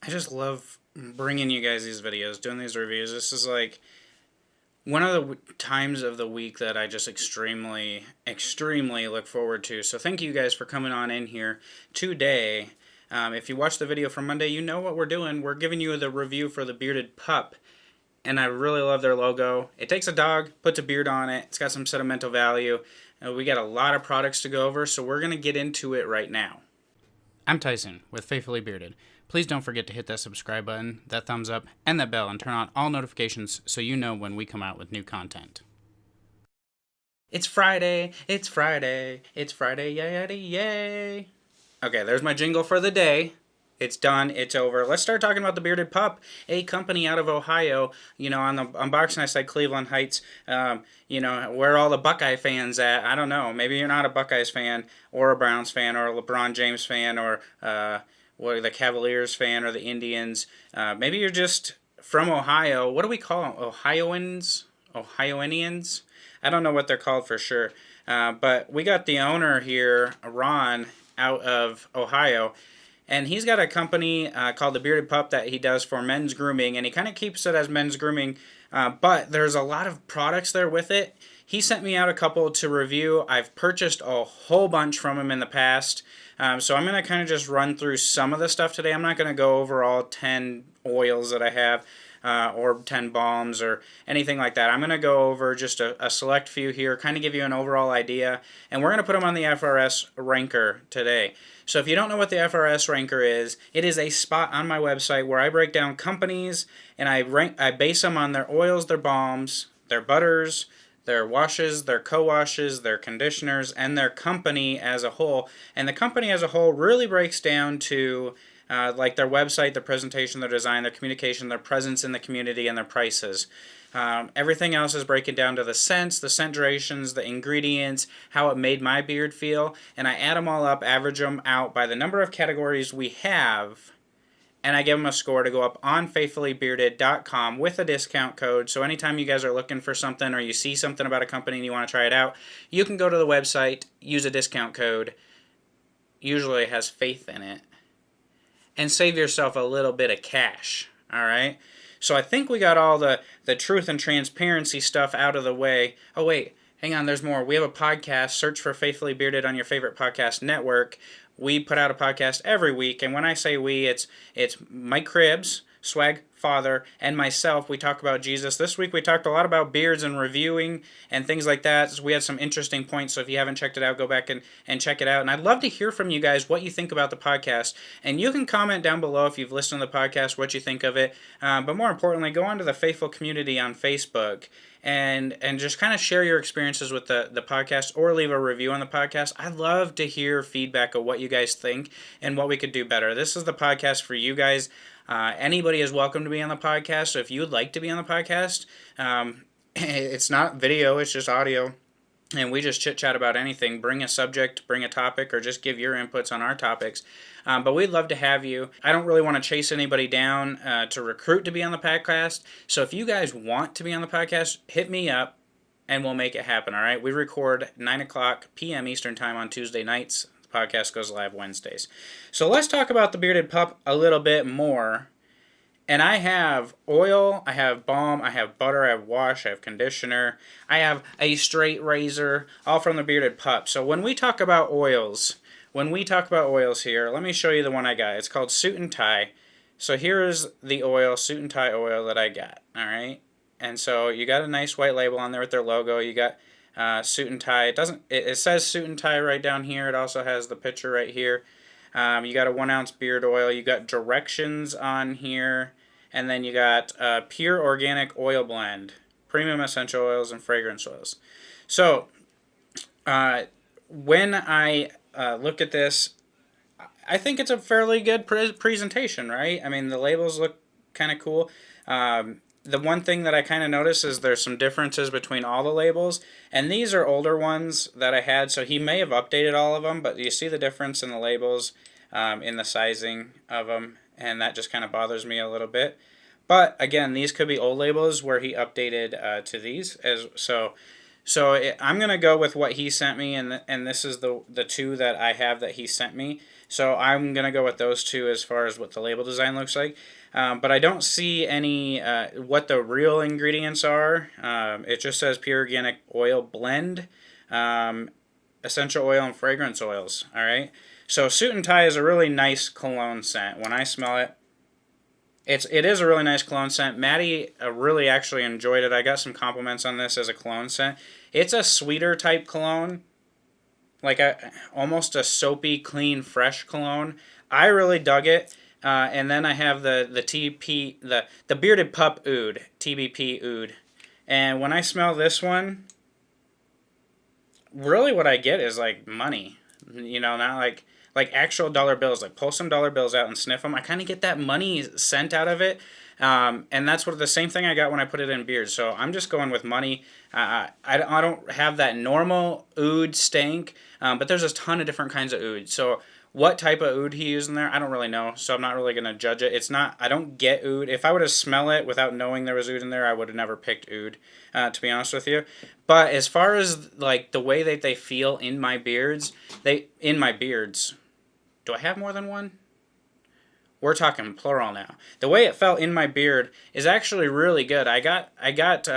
I just love bringing you guys these videos, doing these reviews. This is like one of the times of the week that I just extremely look forward to. So thank you guys for coming on in here today. If you watched the video from Monday, you know what we're doing. We're giving you the review for the Bearded Pup. And I really love their logo. It takes a dog, puts a beard on it. It's got some sentimental value. We got a lot of products to go over, so we're going to get into it right now. I'm Tyson with Faithfully Bearded. Please don't forget to hit that subscribe button, that thumbs up, and that bell, and turn on all notifications so you know when we come out with new content. It's Friday, it's Friday, it's Friday, yay, yay. Okay, there's my jingle for the day. It's done. It's over. Let's start talking about the Bearded Pup, a company out of Ohio. You know, on the unboxing I said Cleveland Heights. You know, where are all the Buckeye fans at? I don't know. Maybe you're not a Buckeyes fan or a Browns fan or a LeBron James fan or the Cavaliers fan or the Indians. Maybe you're just from Ohio. What do we call them? Ohioans? Ohioanians? I don't know what they're called for sure. But we got the owner here, Ron, out of Ohio. And he's got a company called The Bearded Pup that he does for men's grooming, and he kind of keeps it as men's grooming, but there's a lot of products there with it. He sent me out a couple to review. I've purchased a whole bunch from him in the past, so I'm going to kind of just run through some of the stuff today. I'm not going to go over all 10 oils that I have or 10 balms or anything like that. I'm going to go over just a select few here, kind of give you an overall idea, and we're going to put them on the FRS ranker today. So if you don't know what the FRS ranker is, it is a spot on my website where I break down companies and I base them on their oils, their balms, their butters, their washes, their co-washes, their conditioners, and their company as a whole. And the company as a whole really breaks down to like their website, their presentation, their design, their communication, their presence in the community, and their prices. Everything else is breaking down to the scents, the scent durations, the ingredients, how it made my beard feel, and I add them all up, average them out by the number of categories we have, and I give them a score to go up on faithfullybearded.com with a discount code. So anytime you guys are looking for something or you see something about a company and you want to try it out, you can go to the website, use a discount code, usually it has faith in it, and save yourself a little bit of cash, all right? So I think we got all the truth and transparency stuff out of the way. Oh, wait, hang on, there's more. We have a podcast. Search for Faithfully Bearded on your favorite podcast network. We put out a podcast every week, and when I say we, it's Mike Cribbs, Swag Father, and myself. We talk about Jesus. This week we talked a lot about beards and reviewing and things like that. So we had some interesting points, so if you haven't checked it out, go back and check it out. And I'd love to hear from you guys what you think about the podcast. And you can comment down below if you've listened to the podcast, what you think of it. But more importantly, go onto the Faithful community on Facebook and just kind of share your experiences with the podcast or leave a review on the podcast. I'd love to hear feedback of what you guys think and what we could do better. This is the podcast for you guys. Anybody is welcome to be on the podcast, so if you would like to be on the podcast, it's not video, it's just audio, and we just chit-chat about anything. Bring a subject, bring a topic, or just give your inputs on our topics. But we'd love to have you. I don't really want to chase anybody down to recruit to be on the podcast, so if you guys want to be on the podcast, hit me up, and we'll make it happen, all right? We record 9 o'clock p.m. Eastern Time on Tuesday nights. Podcast goes live Wednesdays. So let's talk about the Bearded Pup a little bit more. And I have oil, I have balm, I have butter, I have wash, I have conditioner, I have a straight razor, all from the Bearded Pup. So when we talk about oils here, let me show you the one I got. It's called Suit and Tie. So here is the oil, Suit and Tie oil that I got. All right. And so you got a nice white label on there with their logo. You got Suit and Tie. It says Suit and Tie right down here. It also has the picture right here. You got a 1 ounce beard oil. You got directions on here, and then you got pure organic oil blend, premium essential oils and fragrance oils. So when I look at this, I think it's a fairly good presentation, right? I mean, the labels look kind of cool. The one thing that I kind of noticed is there's some differences between all the labels, and these are older ones that I had, so he may have updated all of them, but you see the difference in the labels, in the sizing of them, and that just kind of bothers me a little bit. But again, these could be old labels where he updated to these, I'm going to go with what he sent me, and this is the two that I have that he sent me. So I'm going to go with those two as far as what the label design looks like. But I don't see any what the real ingredients are. It just says pure organic oil blend, essential oil and fragrance oils. All right. So Suit and Tie is a really nice cologne scent. When I smell it, it is a really nice cologne scent. Maddie really actually enjoyed it. I got some compliments on this as a cologne scent. It's a sweeter type cologne, like almost a soapy, clean, fresh cologne. I really dug it. And then I have the Bearded Pup Oud, TBP Oud. And when I smell this one, really what I get is like money. You know, not like actual dollar bills. Like pull some dollar bills out and sniff them. I kind of get that money scent out of it. And that's the same thing I got when I put it in beard. So I'm just going with money. I don't have that normal oud stank, but there's a ton of different kinds of oud. So what type of oud he used in there, I don't really know. So I'm not really going to judge it. I don't get oud. If I would have smelled it without knowing there was oud in there, I would have never picked oud, to be honest with you. But as far as like the way that they feel in my beards, do I have more than one? We're talking plural now. The way it felt in my beard is actually really good. I got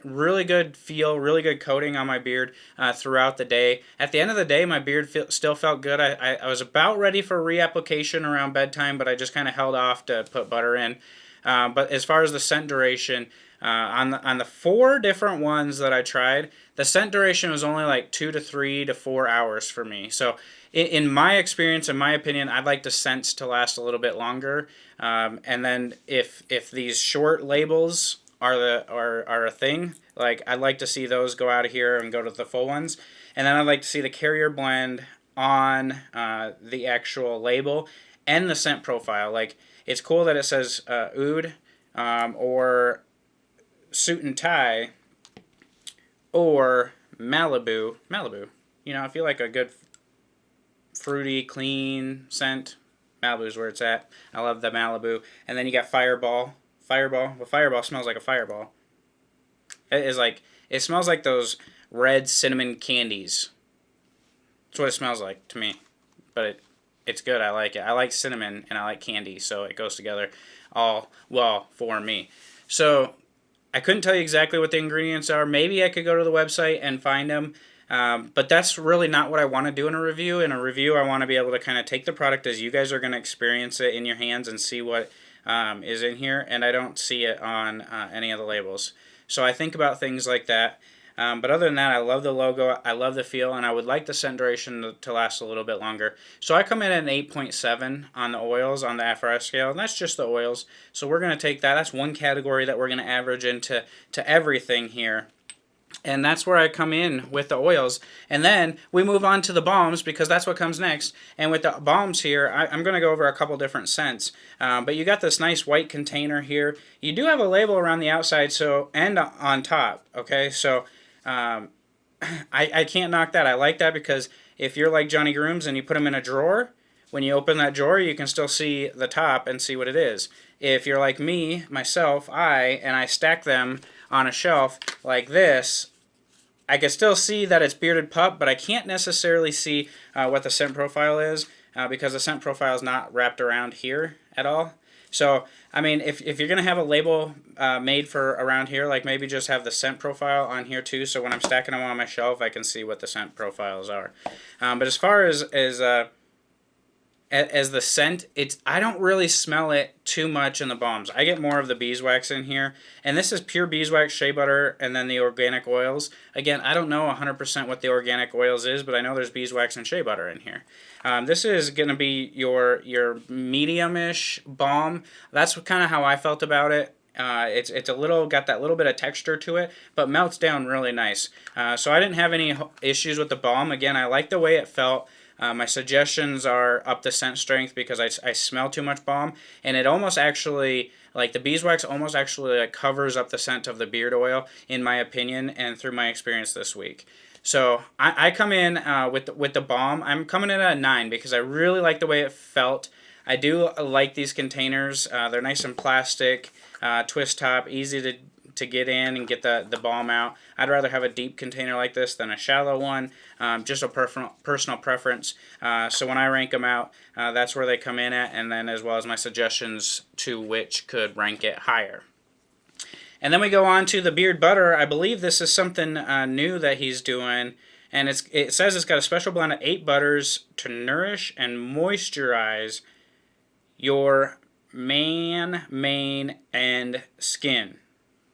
really good feel, really good coating on my beard throughout the day. At the end of the day, my beard still felt good. I was about ready for reapplication around bedtime, but I just kind of held off to put butter in. But as far as the scent duration, on the 4 different ones that I tried, the scent duration was only like 2 to 3 to 4 hours for me. So in my experience, in my opinion, I'd like the scents to last a little bit longer. And then if these short labels are a thing, like I'd like to see those go out of here and go to the full ones. And then I'd like to see the carrier blend on the actual label and the scent profile. Like it's cool that it says oud or Suit and Tie or Malibu. You know, I feel like a good fruity, clean scent. Malibu's where it's at. I love the Malibu. And then you got Fireball. Well, Fireball smells like a fireball. It smells like those red cinnamon candies. That's what it smells like to me. But it's good. I like it. I like cinnamon and I like candy, so it goes together all well for me. So I couldn't tell you exactly what the ingredients are. Maybe I could go to the website and find them. But that's really not what I want to do in a review. In a review, I want to be able to kind of take the product as you guys are going to experience it in your hands and see what is in here. And I don't see it on any of the labels. So I think about things like that. But other than that, I love the logo, I love the feel, and I would like the scent duration to last a little bit longer. So I come in at an 8.7 on the oils on the FRS scale, and that's just the oils. So we're going to take that. That's one category that we're going to average into everything here. And that's where I come in with the oils. And then we move on to the balms because that's what comes next. And with the balms here, I'm going to go over a couple different scents. But you got this nice white container here. You do have a label around the outside and on top. Okay, so I can't knock that. I like that because if you're like Johnny Grooms and you put them in a drawer, when you open that drawer, you can still see the top and see what it is. If you're like me, myself, and I stack them on a shelf like this, I can still see that it's Bearded Pup, but I can't necessarily see what the scent profile is because the scent profile is not wrapped around here at all. So, I mean, if you're going to have a label made for around here, like maybe just have the scent profile on here too, so when I'm stacking them on my shelf, I can see what the scent profiles are. But as far as the scent, I don't really smell it too much in the balms. I get more of the beeswax in here, and this is pure beeswax, shea butter, and then the organic oils. Again, I don't know 100% what the organic oils is, but I know there's beeswax and shea butter in here. This is going to be your medium-ish balm. That's kind of how I felt about it. It's a little got that little bit of texture to it, but melts down really nice. So I didn't have any issues with the balm. Again, I like the way it felt. My suggestions are up the scent strength because I smell too much balm, and it almost actually, like the beeswax almost actually like covers up the scent of the beard oil, in my opinion, and through my experience this week. So I come in with the balm. I'm coming in at a 9 because I really like the way it felt. I do like these containers. They're nice and plastic, twist top, easy to get in and get the balm out. I'd rather have a deep container like this than a shallow one, just a personal preference. So when I rank them out, that's where they come in at, and then as well as my suggestions to which could rank it higher. And then we go on to the beard butter. I believe this is something new that he's doing, and it says it's got a special blend of 8 butters to nourish and moisturize your mane, and skin.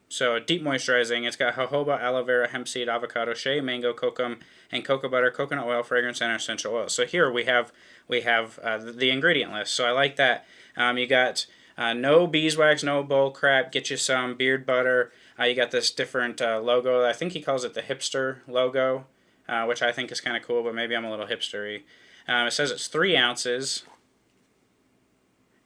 So deep moisturizing. It's got jojoba, aloe vera, hemp seed, avocado, shea, mango, kokum, and cocoa butter, coconut oil, fragrance, and essential oils. So here we have the ingredient list. So I like that. You got no beeswax, no bull crap. Get you some beard butter. You got this different logo. I think he calls it the hipster logo, which I think is kind of cool, but maybe I'm a little hipstery. It says it's 3 ounces.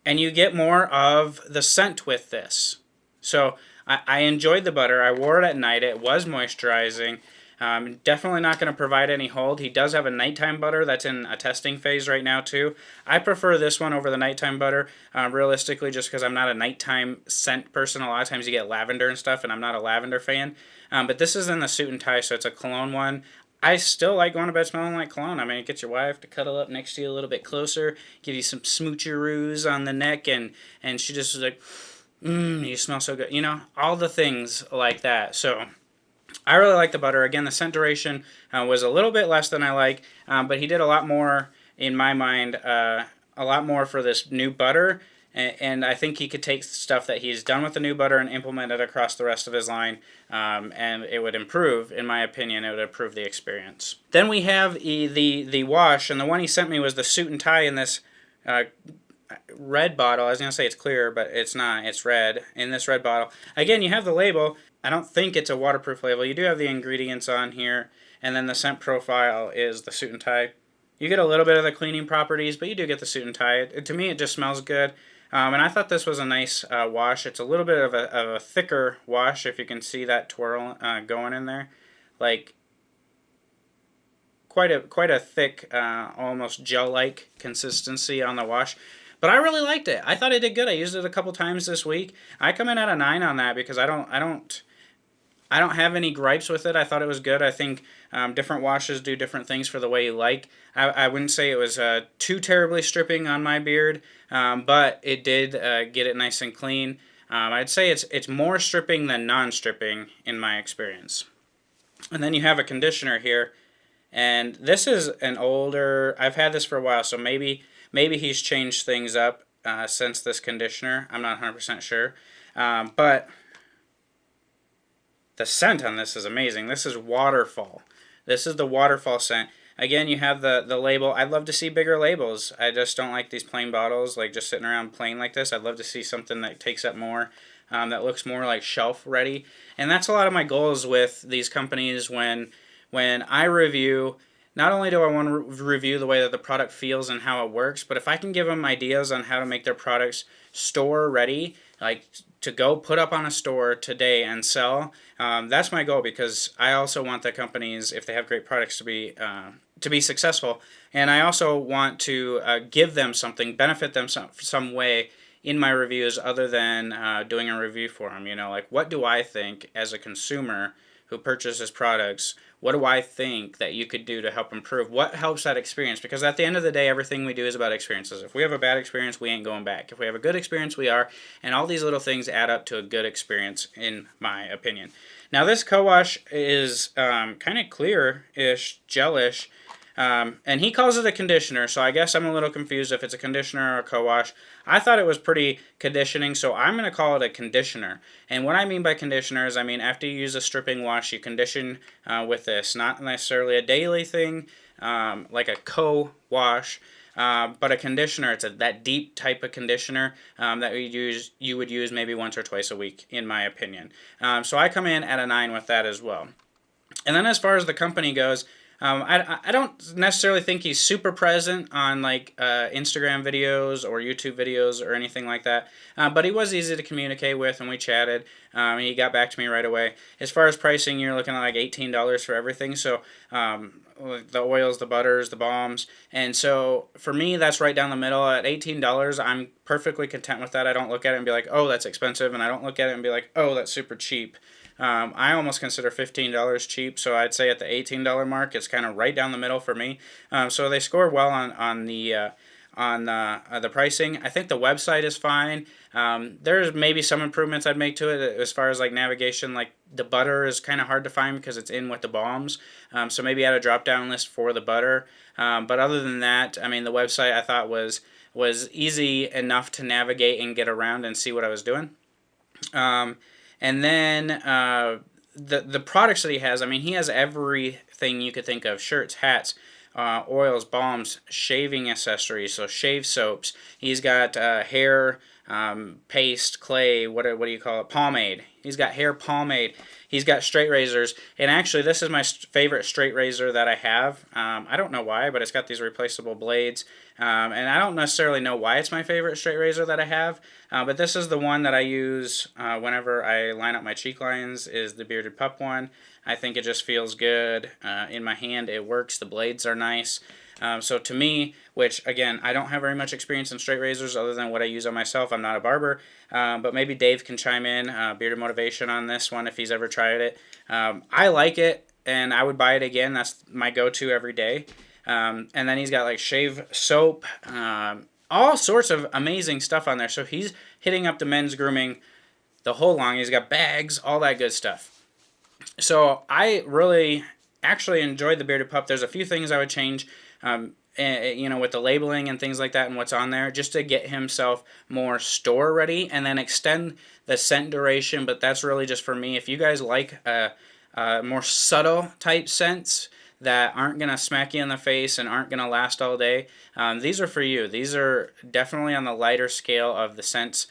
And you get more of the scent with this. So I enjoyed the butter. I wore it at night. It was moisturizing. Definitely not going to provide any hold. He does have a nighttime butter that's in a testing phase right now too. I prefer this one over the nighttime butter, realistically, just because I'm not a nighttime scent person. A lot of times you get lavender and stuff, and I'm not a lavender fan. But this is in the suit and tie, so it's a cologne one. I still like going to bed smelling like cologne. I mean, it gets your wife to cuddle up next to you a little bit closer, give you some smoocheroos on the neck, and she just was like, you smell so good. You know, all the things like that. So I really like the butter. Again, the scent duration was a little bit less than I like, but he did a lot more, in my mind, a lot more for this new butter. And I think he could take stuff that he's done with the new butter and implement it across the rest of his line, and it would improve, in my opinion, it would improve the experience. Then we have the wash, and the one he sent me was the suit and tie in this red bottle. I was going to say it's clear, but it's not. It's red, in this red bottle. Again, you have the label. I don't think it's a waterproof label. You do have the ingredients on here, and then the scent profile is the suit and tie. You get a little bit of the cleaning properties, but you do get the suit and tie. To me, it just smells good. And I thought this was a nice wash. It's a little bit of a thicker wash, if you can see that twirl going in there. Like, quite a thick, almost gel-like consistency on the wash. But I really liked it. I thought it did good. I used it a couple times this week. I come in at a 9 on that because I don't have any gripes with it. I thought it was good. I think different washes do different things for the way you like. I wouldn't say it was too terribly stripping on my beard, but it did get it nice and clean. I'd say it's more stripping than non-stripping in my experience. And then you have a conditioner here, and this is an older. I've had this for a while, so maybe he's changed things up since this conditioner. I'm not 100% sure, but the scent on this is amazing. This is Waterfall. This is the Waterfall scent. Again, you have the label. I'd love to see bigger labels. I just don't like these plain bottles, like just sitting around plain like this. I'd love to see something that takes up more, that looks more like shelf ready. And that's a lot of my goals with these companies when I review. Not only do I want to review the way that the product feels and how it works, but if I can give them ideas on how to make their products store ready, like to go put up on a store today and sell, that's my goal, because I also want the companies, if they have great products, to be successful, and I also want to give them something, benefit them some way in my reviews other than doing a review for them. You know, like, what do I think as a consumer who purchases products? What do I think that you could do to help improve? What helps that experience? Because at the end of the day, everything we do is about experiences. If we have a bad experience, we ain't going back. If we have a good experience, we are. And all these little things add up to a good experience, in my opinion. Now, this co-wash is kind of clear-ish, gelish. And he calls it a conditioner, so I guess I'm a little confused if it's a conditioner or a co-wash. I thought it was pretty conditioning, so I'm going to call it a conditioner. And what I mean by conditioner is, I mean, after you use a stripping wash, you condition with this. Not necessarily a daily thing, like a co-wash, but a conditioner. It's that deep type of conditioner that you would use maybe once or twice a week, in my opinion. So I come in at a 9 with that as well. And then as far as the company goes, I don't necessarily think he's super present on like Instagram videos or YouTube videos or anything like that, but he was easy to communicate with, and we chatted. He got back to me right away. As far as pricing, you're looking at like $18 for everything, so the oils, the butters, the balms. And so for me, that's right down the middle. At $18, I'm perfectly content with that. I don't look at it and be like, oh, that's expensive. And I don't look at it and be like, oh, that's super cheap. I almost consider $15 cheap, so I'd say at the $18 mark, it's kind of right down the middle for me. So they score well on the pricing. I think the website is fine. There's maybe some improvements I'd make to it as far as like navigation. Like the butter is kind of hard to find because it's in with the balms. So maybe add a drop down list for the butter. But other than that, I mean, the website I thought was easy enough to navigate and get around and see what I was doing. And then the products that he has, I mean, he has everything you could think of: shirts, hats, oils, balms, shaving accessories, so shave soaps. He's got hair paste, clay, what do you call it, pomade. He's got hair pomade. He's got straight razors. And actually, this is my favorite straight razor that I have. I don't know why, but it's got these replaceable blades. And I don't necessarily know why it's my favorite straight razor that I have. But this is the one that I use whenever I line up my cheek lines, is the Bearded Pup one. I think it just feels good in my hand. It works. The blades are nice. So to me, which again, I don't have very much experience in straight razors other than what I use on myself. I'm not a barber, but maybe Dave can chime in, Bearded Motivation, on this one if he's ever tried it. I like it, and I would buy it again. That's my go-to every day. And then he's got like shave soap, all sorts of amazing stuff on there. So he's hitting up the men's grooming the whole long. He's got bags, all that good stuff. So I really actually enjoyed the Bearded Pup. There's a few things I would change, with the labeling and things like that and what's on there, just to get himself more store ready and then extend the scent duration. But that's really just for me. If you guys like more subtle type scents that aren't going to smack you in the face and aren't going to last all day, these are for you. These are definitely on the lighter scale of the scents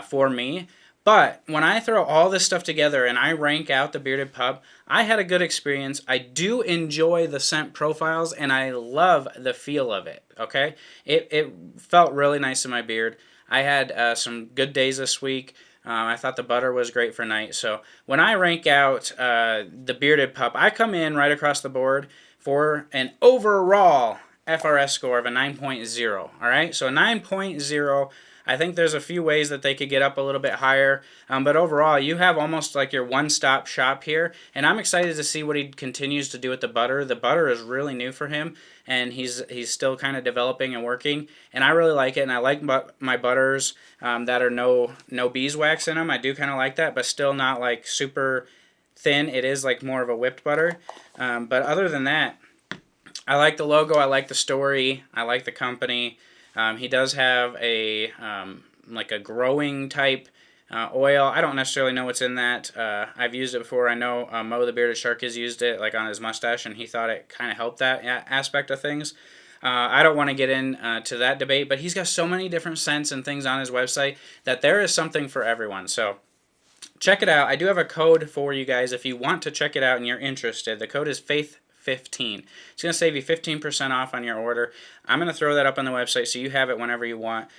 for me. But when I throw all this stuff together and I rank out the Bearded Pup, I had a good experience. I do enjoy the scent profiles, and I love the feel of it, okay? It felt really nice in my beard. I had some good days this week. I thought the butter was great for night. So when I rank out the Bearded Pup, I come in right across the board for an overall FRS score of a 9.0, all right? So a 9.0. I think there's a few ways that they could get up a little bit higher, but overall, you have almost like your one-stop shop here, and I'm excited to see what he continues to do with the butter. The butter is really new for him, and he's still kind of developing and working, and I really like it, and I like my butters that are no beeswax in them. I do kind of like that, but still not like super thin. It is like more of a whipped butter, but other than that, I like the logo, I like the story, I like the company. He does have a like a growing type oil. I don't necessarily know what's in that. I've used it before. I know Mo the Bearded Shark has used it like on his mustache, and he thought it kind of helped that aspect of things. I don't want to get into that debate, but he's got so many different scents and things on his website that there is something for everyone. So check it out. I do have a code for you guys if you want to check it out and you're interested. The code is FAITH15. It's going to save you 15% off on your order. I'm going to throw that up on the website so you have it whenever you want.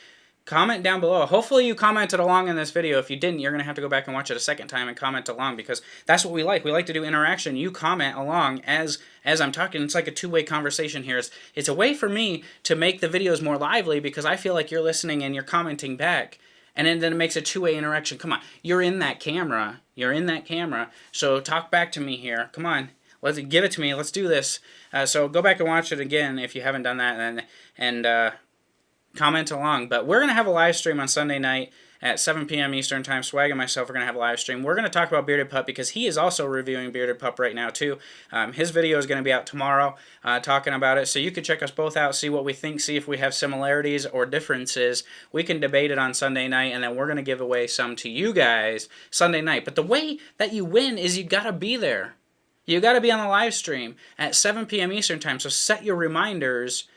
Comment down below. Hopefully you commented along in this video. If you didn't, you're going to have to go back and watch it a second time and comment along, because that's what we like. We like to do interaction. You comment along as I'm talking. It's like a two-way conversation here. It's a way for me to make the videos more lively, because I feel like you're listening and you're commenting back. And then it makes a two-way interaction. Come on. You're in that camera. You're in that camera. So talk back to me here. Come on. Let's give it to me. Let's do this. So go back and watch it again if you haven't done that, and comment along. But we're going to have a live stream on Sunday night at 7 p.m. Eastern Time. Swag and myself are going to have a live stream. We're going to talk about Bearded Pup because he is also reviewing Bearded Pup right now too. His video is going to be out tomorrow talking about it. So you can check us both out, see what we think, see if we have similarities or differences. We can debate it on Sunday night, and then we're going to give away some to you guys Sunday night. But the way that you win is you got to be there. You got to be on the live stream at 7 p.m. Eastern Time, so set your reminders.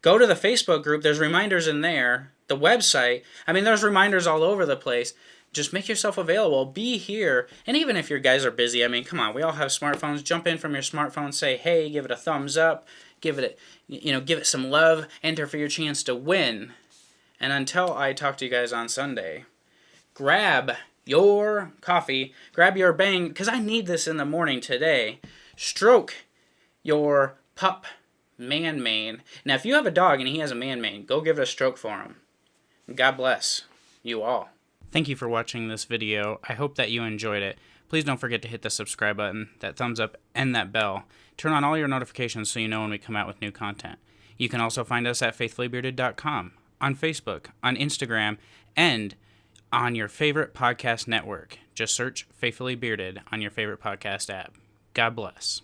Go to the Facebook group. There's reminders in there. The website. I mean, there's reminders all over the place. Just make yourself available. Be here. And even if your guys are busy, I mean, come on. We all have smartphones. Jump in from your smartphone. Say, hey, give it a thumbs up. Give it some love. Enter for your chance to win. And until I talk to you guys on Sunday, grab your coffee, grab your bang, because I need this in the morning today. Stroke your pup man mane. Now, if you have a dog and he has a man mane, go give it a stroke for him. God bless you all. Thank you for watching this video. I hope that you enjoyed it. Please don't forget to hit the subscribe button, that thumbs up, and that bell. Turn on all your notifications so you know when we come out with new content. You can also find us at faithfullybearded.com, on Facebook, on Instagram, and on your favorite podcast network. Just search Faithfully Bearded on your favorite podcast app. God bless.